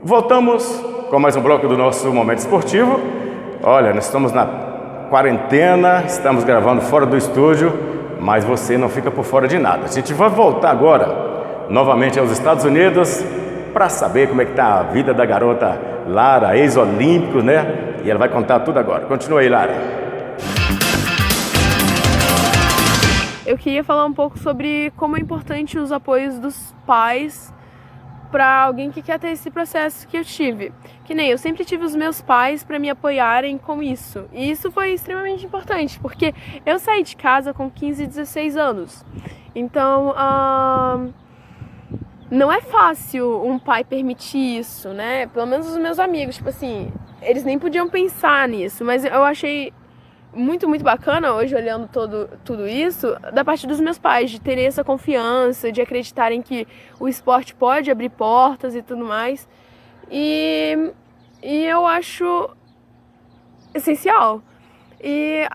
Voltamos com mais um bloco do nosso Momento Esportivo. Olha, nós estamos na quarentena, estamos gravando fora do estúdio, mas você não fica por fora de nada. A gente vai voltar agora, novamente aos Estados Unidos, para saber como é que está a vida da garota Lara, ex-olímpico, né? E ela vai contar tudo agora. Continua aí, Lara. Eu queria falar um pouco sobre como é importante os apoios dos pais para alguém que quer ter esse processo que eu tive. Que nem eu sempre tive os meus pais para me apoiarem com isso. E isso foi extremamente importante, porque eu saí de casa com 15, 16 anos. Então, não é fácil um pai permitir isso, né? Pelo menos os meus amigos, tipo assim, eles nem podiam pensar nisso. Mas eu achei muito, muito bacana hoje, olhando tudo isso, da parte dos meus pais, de terem essa confiança, de acreditarem que o esporte pode abrir portas e tudo mais. E eu acho essencial. E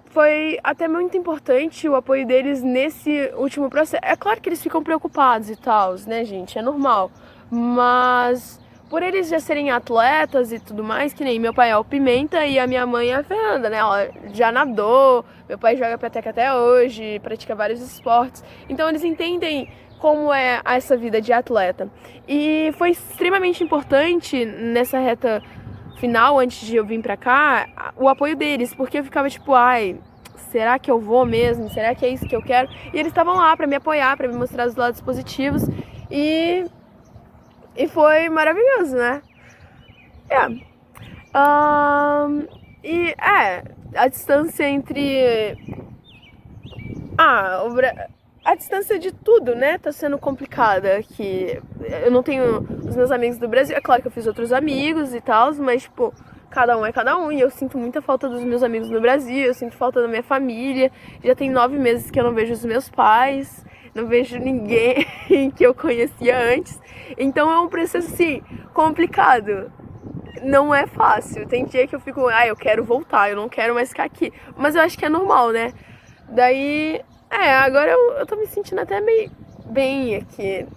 foi até muito importante o apoio deles nesse último processo. É claro que eles ficam preocupados e tal, né, gente? É normal. Mas por eles já serem atletas e tudo mais, que nem meu pai é o Pimenta e a minha mãe é a Fernanda, né? Ela já nadou, meu pai joga peteca até hoje, pratica vários esportes. Então eles entendem como é essa vida de atleta. E foi extremamente importante nessa reta final, antes de eu vir pra cá, o apoio deles, porque eu ficava tipo, ai, será que eu vou mesmo? Será que é isso que eu quero? E eles estavam lá pra me apoiar, pra me mostrar os lados positivos. E foi maravilhoso, né? A distância entre... A distância de tudo, né? Tá sendo complicada aqui. Eu não tenho os meus amigos do Brasil. É claro que eu fiz outros amigos e tal, mas, tipo, cada um é cada um. E eu sinto muita falta dos meus amigos no Brasil, eu sinto falta da minha família. Já tem 9 meses que eu não vejo os meus pais. Não vejo ninguém que eu conhecia antes. Então é um processo, assim, complicado. Não é fácil. Tem dia que eu fico, eu quero voltar, eu não quero mais ficar aqui. Mas eu acho que é normal, né? Daí, agora eu tô me sentindo até meio bem aqui.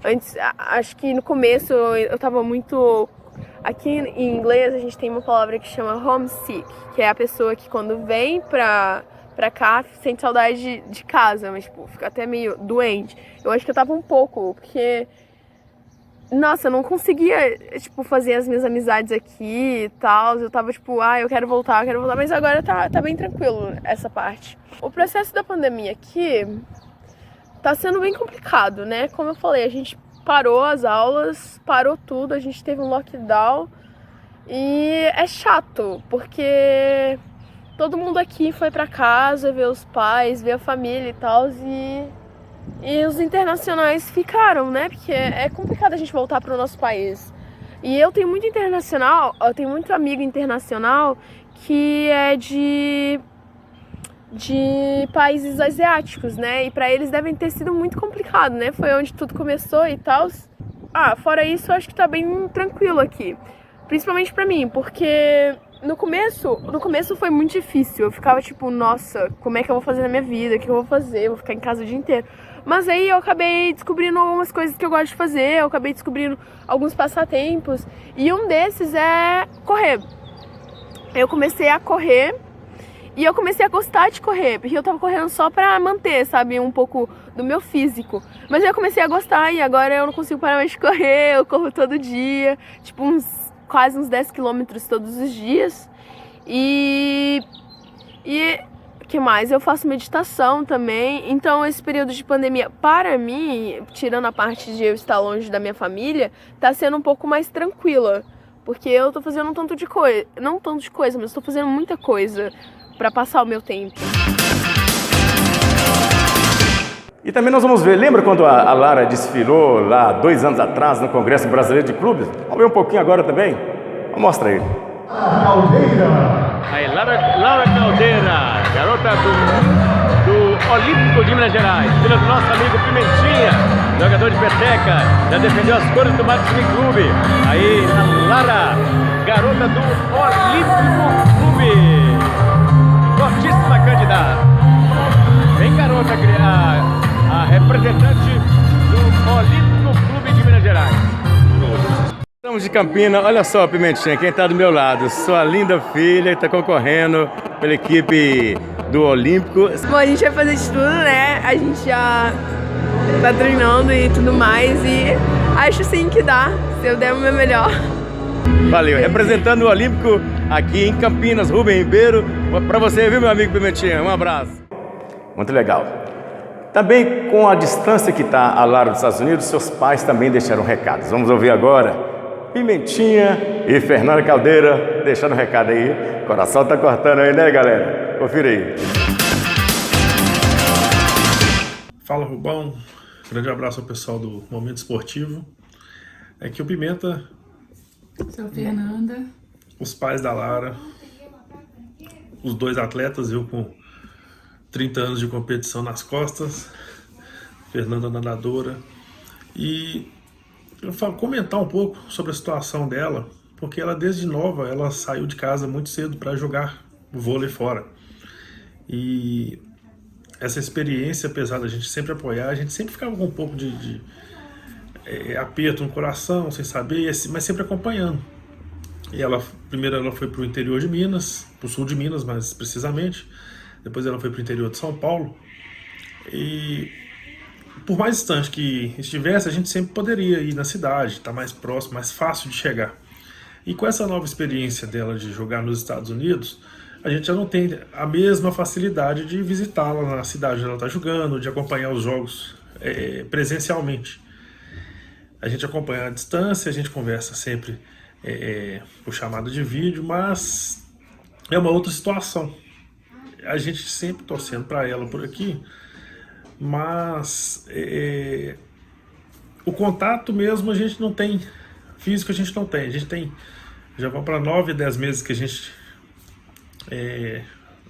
Antes, acho que no começo eu tava muito... Aqui em inglês a gente tem uma palavra que chama homesick, que é a pessoa que quando vem pra cá, sente saudade de casa, mas, tipo, fica até meio doente. Eu acho que eu tava um pouco, porque... Nossa, eu não conseguia, tipo, fazer as minhas amizades aqui e tal. Eu tava, tipo, eu quero voltar, mas agora tá bem tranquilo essa parte. O processo da pandemia aqui tá sendo bem complicado, né? Como eu falei, a gente parou as aulas, parou tudo, a gente teve um lockdown. E é chato, porque todo mundo aqui foi pra casa ver os pais, ver a família e tal, e os internacionais ficaram, né? Porque é complicado a gente voltar pro nosso país. E eu tenho muito amigo internacional que é de países asiáticos, né? E pra eles devem ter sido muito complicado, né? Foi onde tudo começou e tal. Fora isso, eu acho que tá bem tranquilo aqui. Principalmente pra mim, porque no começo foi muito difícil. Eu ficava tipo, nossa, como é que eu vou fazer na minha vida? O que eu vou fazer? Eu vou ficar em casa o dia inteiro. Mas aí eu acabei descobrindo algumas coisas que eu gosto de fazer. Eu acabei descobrindo alguns passatempos. E um desses é correr. Eu comecei a correr e eu comecei a gostar de correr. Porque eu tava correndo só pra manter, sabe, um pouco do meu físico. Mas eu comecei a gostar e agora eu não consigo parar mais de correr. Eu corro todo dia, tipo quase uns 10 quilômetros todos os dias. E que mais? Eu faço meditação também. Então esse período de pandemia, para mim, tirando a parte de eu estar longe da minha família, tá sendo um pouco mais tranquila. Porque eu tô fazendo um tanto de coisa, não tanto de coisa, mas tô fazendo muita coisa pra passar o meu tempo. E também nós vamos ver, lembra quando a Lara desfilou lá 2 anos atrás no Congresso Brasileiro de Clubes? Vamos ver um pouquinho agora também? Mostra aí. Aí, Lara Caldeira, garota do Olímpico de Minas Gerais, filha do nosso amigo Pimentinha, jogador de peteca, já defendeu as cores do Maxime Clube. Aí, a Lara, garota do Olímpico Clube, fortíssima candidata. Vem, garota, a representante do Olímpico Clube de Minas Gerais. Estamos de Campina, olha só, Pimentinha, quem está do meu lado, sua linda filha está concorrendo pela equipe do Olímpico. Bom, a gente vai fazer de tudo, né? A gente já tá treinando e tudo mais e acho sim que dá, se eu der o meu melhor. Valeu, representando o Olímpico aqui em Campinas, Rubem Ribeiro, para você, viu, meu amigo Pimentinha? Um abraço. Muito legal. Também com a distância que está a Lara dos Estados Unidos, seus pais também deixaram recados. Vamos ouvir agora Pimentinha e Fernanda Caldeira deixando um recado aí. O coração tá cortando aí, né, galera? Confira aí. Fala, Rubão. Grande abraço ao pessoal do Momento Esportivo. Aqui o Pimenta. Sou Fernanda. Os pais da Lara. Os dois atletas, eu com 30 anos de competição nas costas. Fernanda nadadora. E eu vou comentar um pouco sobre a situação dela, porque ela desde nova, ela saiu de casa muito cedo para jogar vôlei fora. E essa experiência, apesar da gente sempre apoiar, a gente sempre ficava com um pouco de aperto no coração, sem saber, mas sempre acompanhando. E primeiro ela foi para o interior de Minas, para o sul de Minas mais precisamente, depois ela foi para o interior de São Paulo, e por mais distante que estivesse, a gente sempre poderia ir na cidade, estar mais próximo, mais fácil de chegar. E com essa nova experiência dela de jogar nos Estados Unidos, a gente já não tem a mesma facilidade de visitá-la na cidade onde ela está jogando, de acompanhar os jogos presencialmente. A gente acompanha à distância, a gente conversa sempre por chamada de vídeo, mas é uma outra situação. A gente sempre torcendo para ela por aqui, mas o contato mesmo a gente não tem, físico a gente não tem. A gente tem, já vão para 9, 10 meses que a gente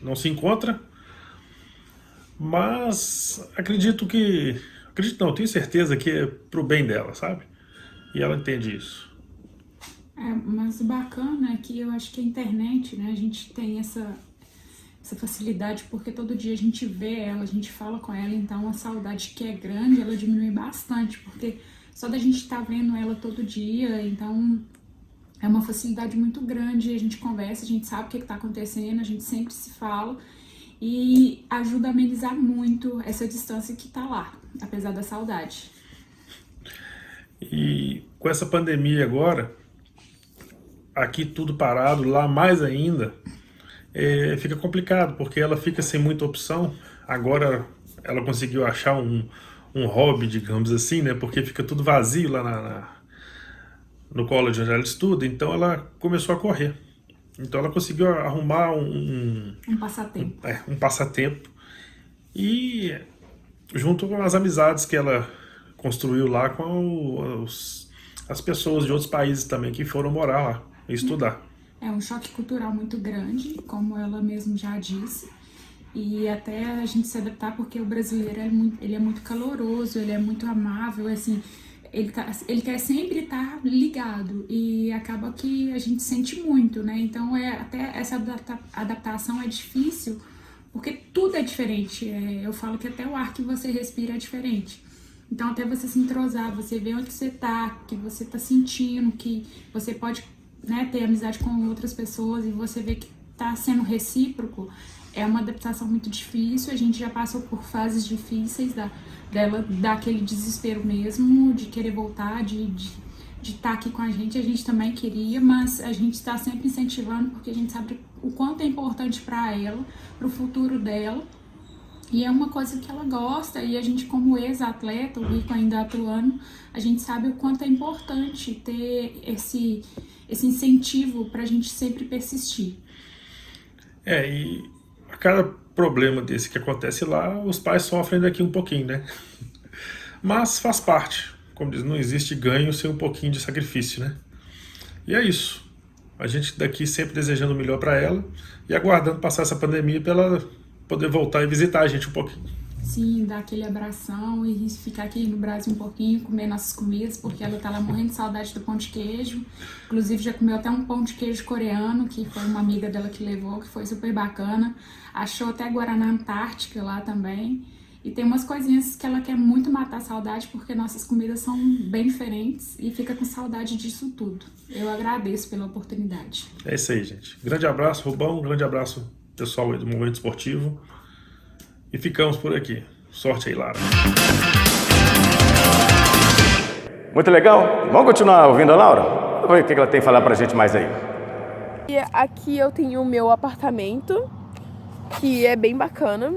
não se encontra, mas tenho certeza que é pro bem dela, sabe? E ela entende isso. Mas o bacana é que eu acho que a internet, né, a gente tem essa facilidade, porque todo dia a gente vê ela, a gente fala com ela, então a saudade que é grande, ela diminui bastante, porque só da gente estar vendo ela todo dia, então é uma facilidade muito grande, a gente conversa, a gente sabe o que está acontecendo, a gente sempre se fala e ajuda a amenizar muito essa distância que está lá, apesar da saudade. E com essa pandemia agora, aqui tudo parado, lá mais ainda, fica complicado, porque ela fica sem muita opção. Agora ela conseguiu achar um hobby, digamos assim, né? Porque fica tudo vazio lá no college onde ela estuda, então ela começou a correr. Então ela conseguiu arrumar um passatempo. Um passatempo. E junto com as amizades que ela construiu lá com as pessoas de outros países também que foram morar lá e estudar. É um choque cultural muito grande, como ela mesma já disse, e até a gente se adaptar, porque o brasileiro ele é muito caloroso, ele é muito amável, assim, ele quer sempre estar ligado e acaba que a gente sente muito, né? Então até essa adaptação é difícil, porque tudo é diferente. Eu falo que até o ar que você respira é diferente. Então até você se entrosar, você ver onde você tá, que você tá sentindo, que você pode, né, ter amizade com outras pessoas e você vê que tá sendo recíproco, é uma adaptação muito difícil. A gente já passou por fases difíceis dela dar aquele desespero mesmo, de querer voltar, de estar aqui com a gente também queria, mas a gente está sempre incentivando, porque a gente sabe o quanto é importante para ela, para o futuro dela, e é uma coisa que ela gosta, e a gente como ex-atleta, o Rico ainda atuando, a gente sabe o quanto é importante ter esse incentivo para a gente sempre persistir. E a cada problema desse que acontece lá, os pais sofrem daqui um pouquinho, né? Mas faz parte. Como diz, não existe ganho sem um pouquinho de sacrifício, né? E é isso. A gente daqui sempre desejando o melhor para ela e aguardando passar essa pandemia para ela poder voltar e visitar a gente um pouquinho. Sim, dar aquele abração e ficar aqui no Brasil um pouquinho, comer nossas comidas, porque ela tá lá morrendo de saudade do pão de queijo. Inclusive já comeu até um pão de queijo coreano, que foi uma amiga dela que levou, que foi super bacana. Achou até Guaraná Antártica lá também. E tem umas coisinhas que ela quer muito matar a saudade, porque nossas comidas são bem diferentes e fica com saudade disso tudo. Eu agradeço pela oportunidade. É isso aí, gente. Grande abraço, Rubão. Grande abraço, pessoal aí do Momento Esportivo. E ficamos por aqui. Sorte aí, Lara. Muito legal. Vamos continuar ouvindo a Laura? Vamos ver o que ela tem a falar pra gente mais aí. E aqui eu tenho o meu apartamento, que é bem bacana.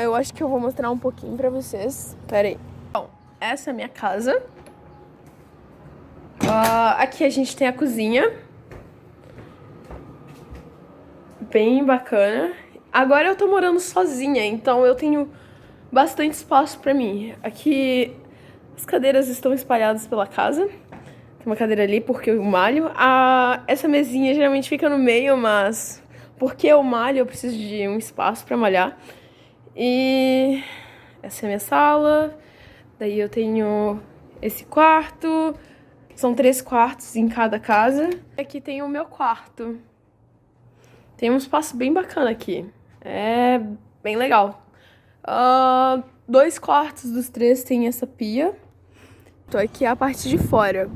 Eu acho que eu vou mostrar um pouquinho pra vocês. Pera aí. Bom, essa é a minha casa. Aqui a gente tem a cozinha. Bem bacana. Agora eu tô morando sozinha, então eu tenho bastante espaço pra mim. Aqui as cadeiras estão espalhadas pela casa. Tem uma cadeira ali porque eu malho. Essa mesinha geralmente fica no meio, mas porque eu malho eu preciso de um espaço pra malhar. E essa é a minha sala. Daí eu tenho esse quarto. São 3 quartos em cada casa. Aqui tem o meu quarto. Tem um espaço bem bacana aqui. É bem legal. 2 quartos dos 3 tem essa pia. Tô aqui a parte de fora.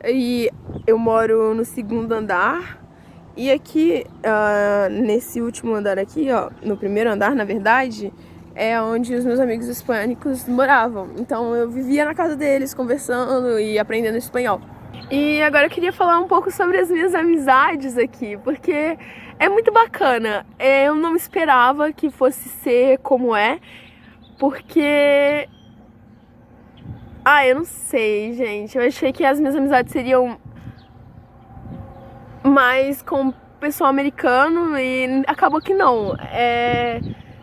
E eu moro no 2º andar. E aqui, nesse último andar aqui, ó, no 1º andar, na verdade, é onde os meus amigos hispânicos moravam. Então eu vivia na casa deles, conversando e aprendendo espanhol. E agora eu queria falar um pouco sobre as minhas amizades aqui, porque é muito bacana. Eu não esperava que fosse ser como é, porque... eu não sei, gente. Eu achei que as minhas amizades seriam mais com o pessoal americano e acabou que não.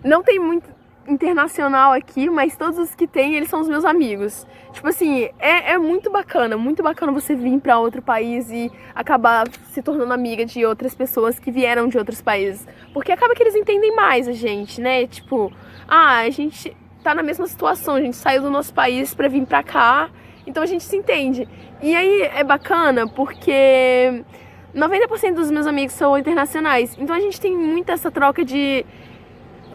Não tem muito internacional aqui, mas todos os que tem, eles são os meus amigos. Tipo assim, é muito bacana você vir pra outro país e acabar se tornando amiga de outras pessoas que vieram de outros países. Porque acaba que eles entendem mais a gente, né? Tipo, a gente tá na mesma situação, a gente saiu do nosso país pra vir pra cá, então a gente se entende. E aí é bacana porque 90% dos meus amigos são internacionais, então a gente tem muita essa troca de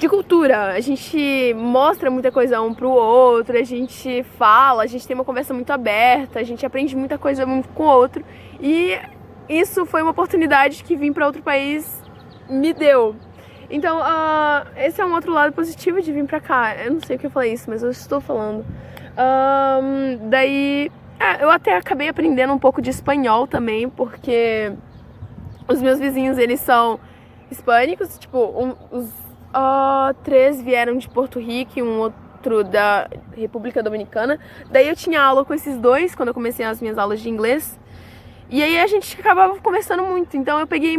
cultura. A gente mostra muita coisa um pro outro, a gente fala, a gente tem uma conversa muito aberta, a gente aprende muita coisa um com o outro. E isso foi uma oportunidade que vir para outro país me deu. Então, esse é um outro lado positivo de vir pra cá. Eu não sei o que eu falei isso, mas eu estou falando. Daí, eu até acabei aprendendo um pouco de espanhol também, porque os meus vizinhos, eles são hispânicos, tipo, os 3 vieram de Porto Rico e um outro da República Dominicana. Daí eu tinha aula com esses 2 quando eu comecei as minhas aulas de inglês. E aí a gente acabava conversando muito. Então eu aprendi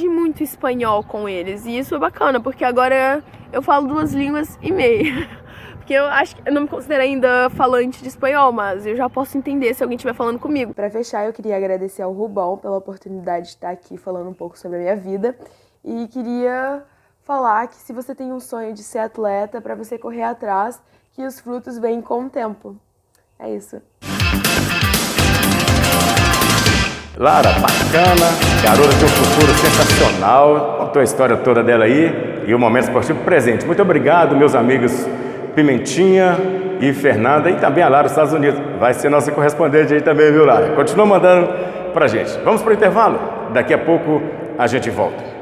muito espanhol com eles. E isso é bacana, porque agora eu falo 2 línguas e meia. Porque eu acho que eu não me considero ainda falante de espanhol, mas eu já posso entender se alguém estiver falando comigo. Para fechar, eu queria agradecer ao Rubão pela oportunidade de estar aqui falando um pouco sobre a minha vida. E queria falar que se você tem um sonho de ser atleta, para você correr atrás, que os frutos vêm com o tempo. É isso. Lara, bacana, garota de um futuro sensacional, contou a história toda dela aí e o Momento Esportivo presente. Muito obrigado, meus amigos Pimentinha e Fernanda, e também a Lara dos Estados Unidos. Vai ser nossa correspondente aí também, viu, Lara? Continua mandando pra gente. Vamos pro intervalo? Daqui a pouco a gente volta.